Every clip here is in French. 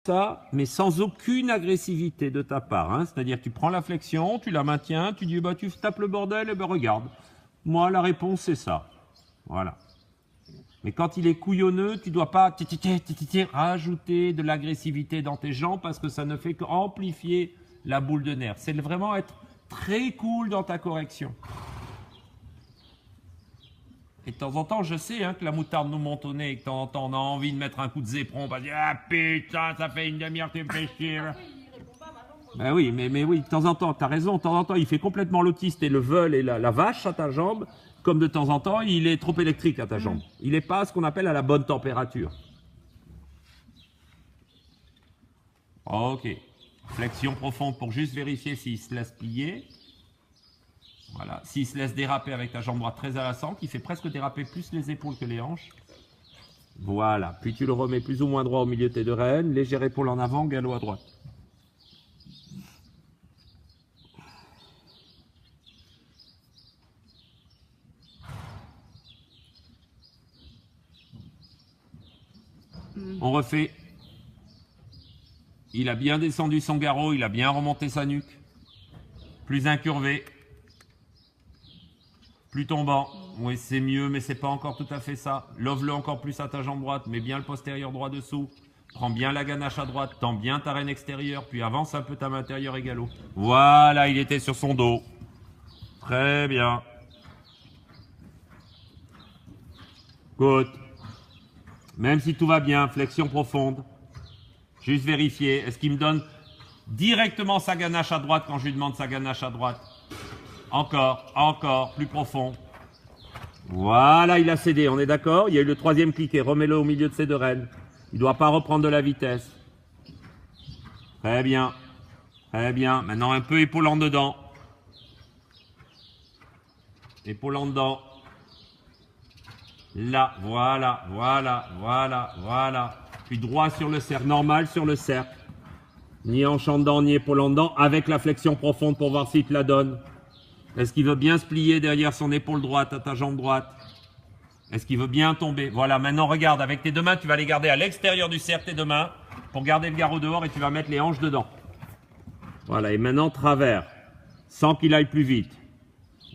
ça, mais sans aucune agressivité de ta part. Hein. C'est-à-dire, tu prends la flexion, tu la maintiens, tu dis, bah, tu tapes le bordel, et ben regarde. Moi, la réponse, c'est ça. Voilà. Mais quand il est couillonneux, tu ne dois pas rajouter de l'agressivité dans tes jambes parce que ça ne fait qu'amplifier la boule de nerfs. C'est vraiment être très cool dans ta correction. Et de temps en temps, je sais que la moutarde nous monte au nez et que de temps en temps, on a envie de mettre un coup de zépron. On va dire, ah putain, ça fait une demi-heure que tu me fais chier. Ben oui, mais oui, de temps en temps, tu as raison, de temps en temps, il fait complètement l'autiste et le veule et la vache à ta jambe, comme de temps en temps, il est trop électrique à ta jambe. Il n'est pas ce qu'on appelle à la bonne température. Ok. Flexion profonde pour juste vérifier s'il se laisse plier. Voilà. S'il se laisse déraper avec ta jambe droite très à l'assent, qui fait presque déraper plus les épaules que les hanches. Voilà. Puis tu le remets plus ou moins droit au milieu de tes deux rênes. Légère épaule en avant, galop à droite. On refait. Il a bien descendu son garrot, il a bien remonté sa nuque. Plus incurvé. Plus tombant. Oui, c'est mieux, mais c'est pas encore tout à fait ça. Love-le encore plus à ta jambe droite, mets bien le postérieur droit dessous. Prends bien la ganache à droite, tends bien ta reine extérieure, puis avance un peu ta main intérieure et galop. Voilà, il était sur son dos. Très bien. Good. Même si tout va bien, flexion profonde. Juste vérifier. Est-ce qu'il me donne directement sa ganache à droite quand je lui demande sa ganache à droite? Encore, plus profond. Voilà, il a cédé, on est d'accord? Il y a eu le troisième cliquet, remets-le au milieu de ses deux rênes. Il ne doit pas reprendre de la vitesse. Très bien. Très bien. Maintenant, un peu épaule en dedans. Épaule en dedans. Là, voilà. Puis droit sur le cercle, normal sur le cercle. Ni hanche en dedans, ni épaule en dedans, avec la flexion profonde pour voir s'il te la donne. Est-ce qu'il veut bien se plier derrière son épaule droite, à ta jambe droite? Est-ce qu'il veut bien tomber? Voilà, maintenant regarde, avec tes deux mains, tu vas les garder à l'extérieur du cercle, tes deux mains, pour garder le garrot dehors et tu vas mettre les hanches dedans. Voilà, et maintenant travers, sans qu'il aille plus vite.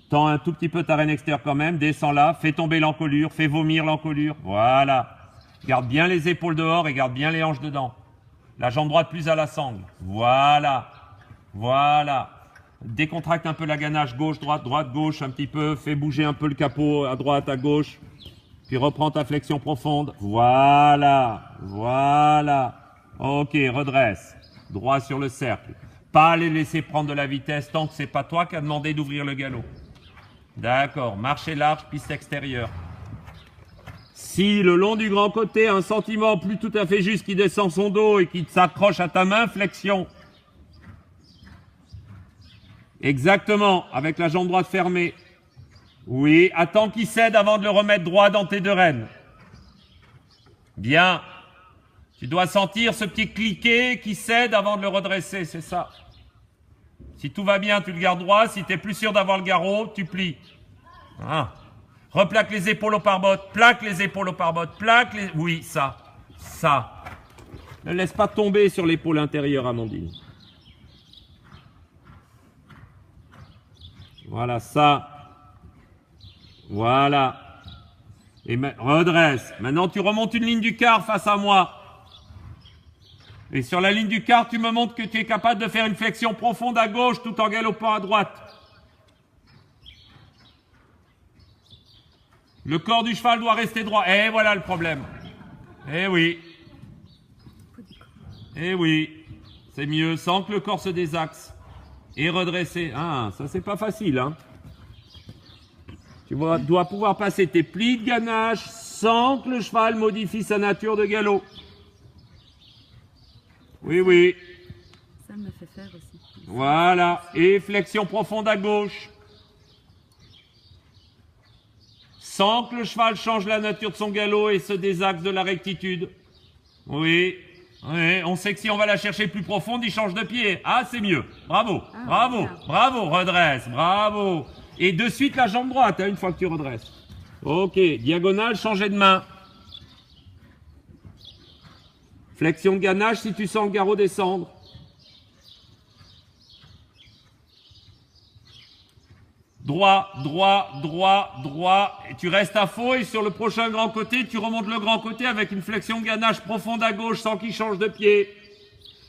Tends un tout petit peu ta reine extérieure quand même, descends là, fais tomber l'encolure, fais vomir l'encolure, voilà. Garde bien les épaules dehors et garde bien les hanches dedans. La jambe droite plus à la sangle, voilà. Décontracte un peu la ganache, gauche, droite, gauche, un petit peu, fais bouger un peu le capot à droite, à gauche. Puis reprends ta flexion profonde, voilà. Ok, redresse, droit sur le cercle. Pas les laisser prendre de la vitesse tant que c'est pas toi qui as demandé d'ouvrir le galop. D'accord, marcher large, piste extérieure. Si le long du grand côté, un sentiment plus tout à fait juste qui descend son dos et qui s'accroche à ta main, flexion. Exactement, avec la jambe droite fermée. Oui, attends qu'il cède avant de le remettre droit dans tes deux rênes. Bien. Tu dois sentir ce petit cliquet qui cède avant de le redresser, c'est ça. Si tout va bien, tu le gardes droit. Si tu es plus sûr d'avoir le garrot, tu plies. Ah. Replaque les épaules au pare-bottes. Plaque les épaules au pare-bottes. Oui, ça. Ne laisse pas tomber sur l'épaule intérieure, Amandine. Voilà, ça. Voilà. Et redresse. Maintenant, tu remontes une ligne du quart face à moi. Et sur la ligne du quart, tu me montres que tu es capable de faire une flexion profonde à gauche tout en galopant à droite. Le corps du cheval doit rester droit. Et voilà le problème. Eh oui. C'est mieux sans que le corps se désaxe. Et redresser. Ah, ça c'est pas facile, hein. Tu dois pouvoir passer tes plis de ganache sans que le cheval modifie sa nature de galop. Oui. Ça me fait faire aussi. Voilà. Et flexion profonde à gauche. Sans que le cheval change la nature de son galop et se désaxe de la rectitude. Oui, on sait que si on va la chercher plus profonde, il change de pied. Ah, c'est mieux. Bravo, redresse, bravo. Et de suite la jambe droite, une fois que tu redresses. Ok, diagonale, changer de main. Flexion de ganache si tu sens le garrot descendre. Droit, droit, droit, droit. Et tu restes à faux et sur le prochain grand côté, tu remontes le grand côté avec une flexion de ganache profonde à gauche sans qu'il change de pied.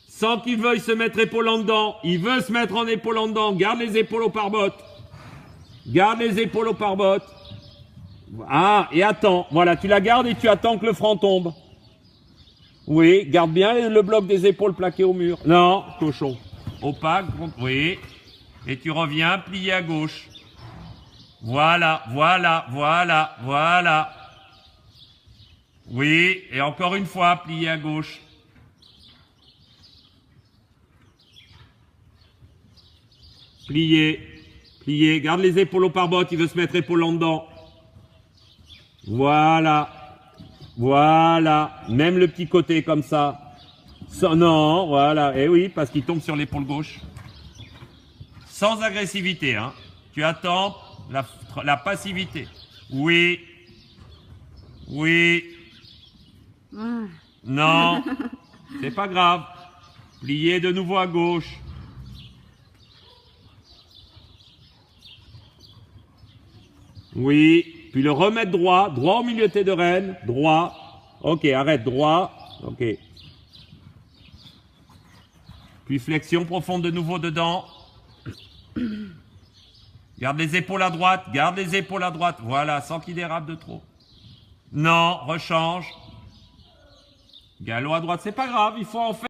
Sans qu'il veuille se mettre épaule en dedans. Il veut se mettre en épaule en dedans. Garde les épaules au pare-botte. Garde les épaules au pare-botte. Ah, et attends. Voilà, tu la gardes et tu attends que le franc tombe. Oui, garde bien le bloc des épaules plaqué au mur. Non, cochon. Opaque, oui. Et tu reviens plié à gauche. Voilà, voilà, voilà, voilà. Oui, et encore une fois, plié à gauche. Plié, plié. Garde les épaules au pare-botte, il veut se mettre épaule en dedans. Voilà. Voilà. Même le petit côté comme ça. Non, voilà. Eh oui, parce qu'il tombe sur l'épaule gauche. Sans agressivité, hein. Tu attends la passivité. Oui. Oui. Non. C'est pas grave. Plié de nouveau à gauche. Oui. Puis le remettre droit. Droit au milieu de tes deux rênes. Droit. Ok, arrête. Droit. Ok. Puis flexion profonde de nouveau dedans. Garde les épaules à droite. Garde les épaules à droite. Voilà, sans qu'il dérape de trop. Non, rechange. Galop à droite, c'est pas grave. Il faut en faire.